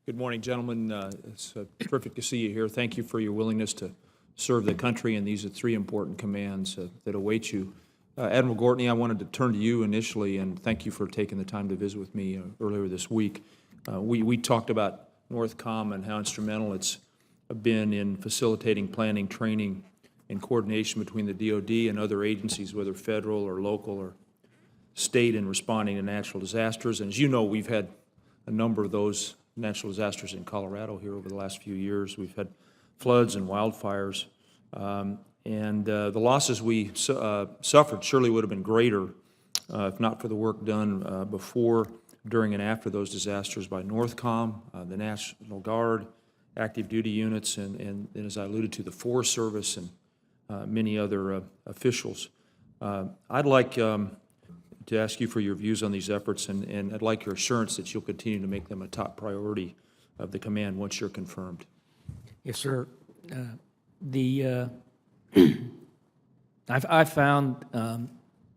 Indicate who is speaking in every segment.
Speaker 1: Good morning, gentlemen. It's terrific to see you here. Thank you for your willingness to serve the country, and these are three important commands that await you. Admiral Gortney, I wanted to turn to you initially, and thank you for taking the time to visit with me earlier this week. We talked about NORTHCOM and how instrumental it's been in facilitating planning, training, and coordination between the DoD and other agencies, whether federal or local or state, in responding to natural disasters. And as you know, we've had a number of those natural disasters in Colorado here over the last few years. We've had floods and wildfires. The losses we suffered surely would have been greater if not for the work done before, during, and after those disasters by NORTHCOM, the National Guard, active duty units, and as I alluded to, the Forest Service and many other officials. I'd like to ask you for your views on these efforts, and I'd like your assurance that you'll continue to make them a top priority of the command once you're confirmed.
Speaker 2: Yes, sir. I've found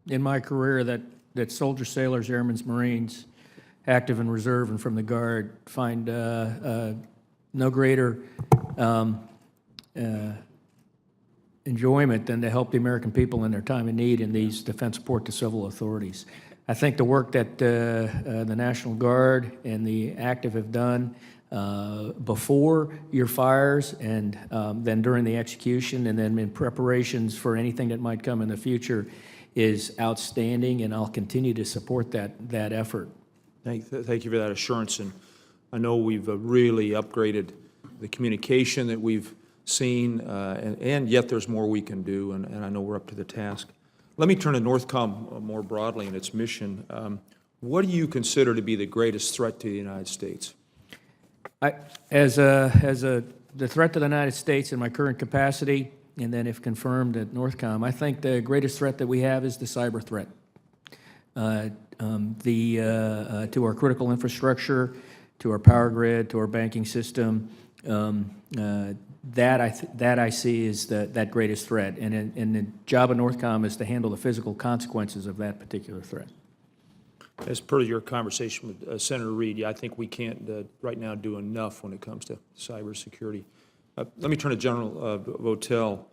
Speaker 2: in my career that soldiers, sailors, airmen, Marines, active and reserve and from the Guard, find no greater enjoyment than to help the American people in their time of need in these defense support to civil authorities. I think the work that the National Guard and the active have done before your fires and then during the execution and then in preparations for anything that might come in the future is outstanding, and I'll continue to support that effort.
Speaker 1: Thank you for that assurance, and I know we've really upgraded the communication that we've seen, and yet there's more we can do, and I know we're up to the task. Let me turn to NORTHCOM more broadly and its mission. What do you consider to be the greatest threat to the United States?
Speaker 2: The threat to the United States in my current capacity, and then if confirmed at NORTHCOM, I think the greatest threat that we have is the cyber threat to our critical infrastructure, to our power grid, to our banking system. That I see is that greatest threat, and the job of NORTHCOM is to handle the physical consequences of that particular threat.
Speaker 1: As per your conversation with Senator Reid, I think we can't right now do enough when it comes to cybersecurity. Let me turn to General Votel.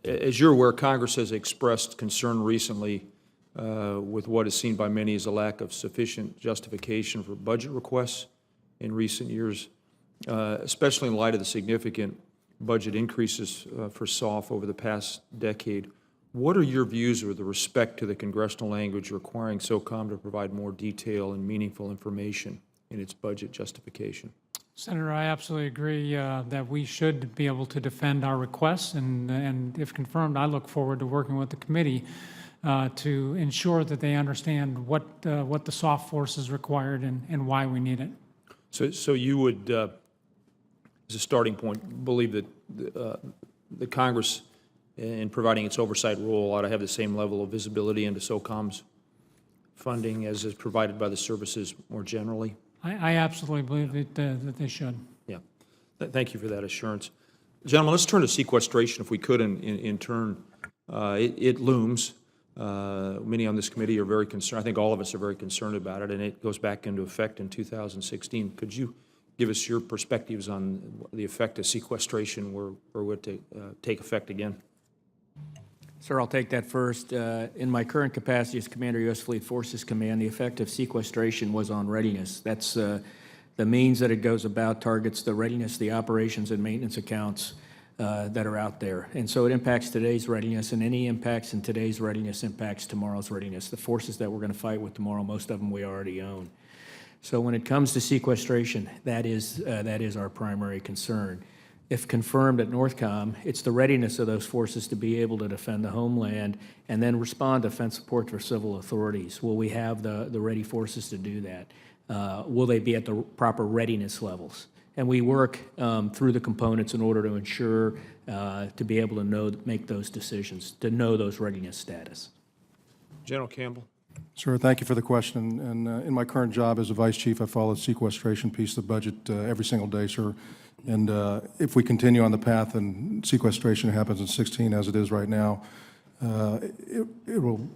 Speaker 1: As you're aware, Congress has expressed concern recently with what is seen by many as a lack of sufficient justification for budget requests in recent years, especially in light of the significant budget increases for SOF over the past decade. What are your views with respect to the congressional language requiring SOCOM to provide more detail and meaningful information in its budget justification?
Speaker 3: Senator, I absolutely agree that we should be able to defend our requests, and if confirmed, I look forward to working with the committee to ensure that they understand what the SOF force is required and why we need it.
Speaker 1: So you would, as a starting point, believe that the Congress, in providing its oversight role, ought to have the same level of visibility into SOCOM's funding as is provided by the services more generally?
Speaker 3: I absolutely believe that they should.
Speaker 1: Yeah. Thank you for that assurance. Gentlemen, let's turn to sequestration, if we could, in turn. It looms. Many on this committee are very concerned. I think all of us are very concerned about it, and it goes back into effect in 2016. Could you give us your perspectives on the effect of sequestration were to take effect again?
Speaker 2: Sir, I'll take that first. In my current capacity as Commander, U.S. Fleet Forces Command, the effect of sequestration was on readiness. That's the means that it goes about targets the readiness, the operations and maintenance accounts that are out there. And so it impacts today's readiness, and any impacts in today's readiness impacts tomorrow's readiness. The forces that we're going to fight with tomorrow, most of them we already own. So when it comes to sequestration, that is our primary concern. If confirmed at NORTHCOM, it's the readiness of those forces to be able to defend the homeland and then respond to defense support for civil authorities. Will we have the ready forces to do that? Will they be at the proper readiness levels? And we work through the components in order to ensure to be able to make those decisions, to know those readiness status.
Speaker 1: General Campbell.
Speaker 4: Sir, thank you for the question. And in my current job as a vice chief, I follow the sequestration piece of the budget every single day, sir. And if we continue on the path and sequestration happens in 16 as it is right now, it will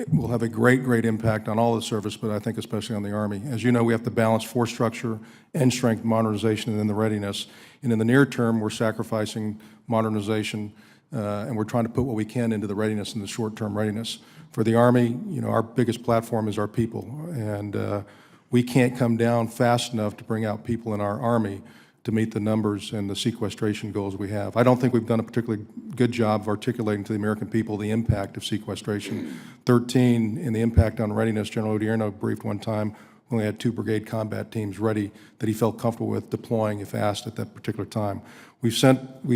Speaker 4: it will have a great impact on all the service, but I think especially on the Army. As you know, we have to balance force structure and strength modernization and then the readiness. And in the near term, we're sacrificing modernization, and we're trying to put what we can into the readiness and the short-term readiness. For the Army, you know, our biggest platform is our people, and we can't come down fast enough to bring out people in our Army to meet the numbers and the sequestration goals we have. I don't think we've done a particularly good job of articulating to the American people the impact of sequestration. 13, in the impact on readiness, General Odierno briefed one time, we only had 2 brigade combat teams ready that he felt comfortable with deploying if asked at that particular time. We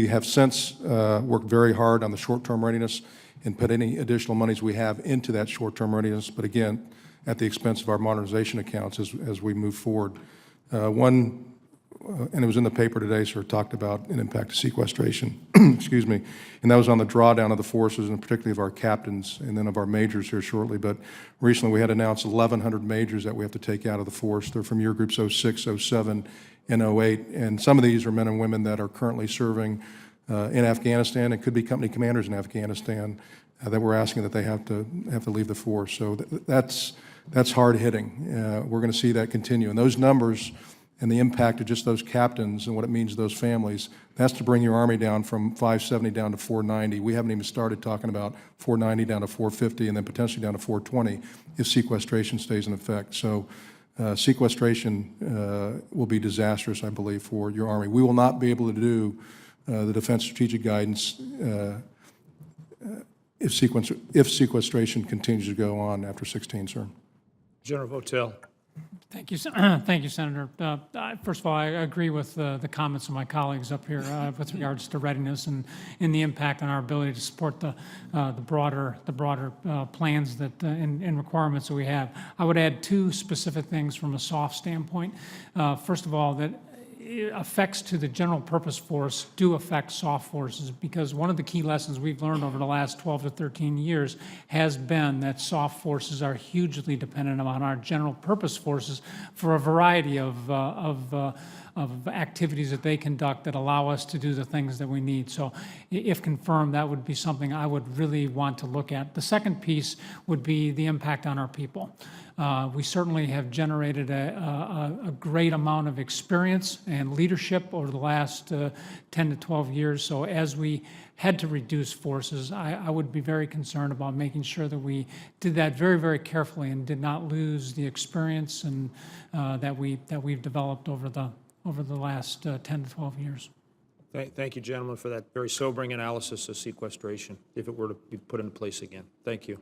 Speaker 4: have since worked very hard on the short-term readiness and put any additional monies we have into that short-term readiness, but again, at the expense of our modernization accounts as we move forward. And it was in the paper today, sir, talked about an impact of sequestration, excuse me, and that was on the drawdown of the forces and particularly of our captains and then of our majors here shortly. But recently we had announced 1,100 majors that we have to take out of the force. They're from year groups 06, 07, and 08, and some of these are men and women that are currently serving in Afghanistan and could be company commanders in Afghanistan that we're asking that they have to leave the force. So that's hard hitting. We're going to see that continue, and those numbers and the impact of just those captains and what it means to those families, that's to bring your Army down from 570 down to 490. We haven't even started talking about 490 down to 450 and then potentially down to 420 if sequestration stays in effect. So sequestration will be disastrous, I believe, for your Army. We will not be able to do the Defense Strategic Guidance if sequestration continues to go on after 16, sir.
Speaker 1: General Votel.
Speaker 3: Thank you, thank you, Senator. First of all, I agree with the comments of my colleagues up here with regards to readiness and the impact on our ability to support the broader plans that and requirements that we have. I would add 2 specific things from a soft standpoint. First of all, that effects to the general purpose force do affect soft forces, because one of the key lessons we've learned over the last 12 to 13 years has been that soft forces are hugely dependent on our general purpose forces for a variety of activities that they conduct that allow us to do the things that we need. So if confirmed, that would be something I would really want to look at. The second piece would be the impact on our people. We certainly have generated a great amount of experience and leadership over the last 10 to 12 years. So as we had to reduce forces, I would be very concerned about making sure that we did that very carefully and did not lose the experience and that we've developed over the last 10 to 12 years.
Speaker 1: Thank you, gentlemen, for that very sobering analysis of sequestration, if it were to be put into place again. Thank you.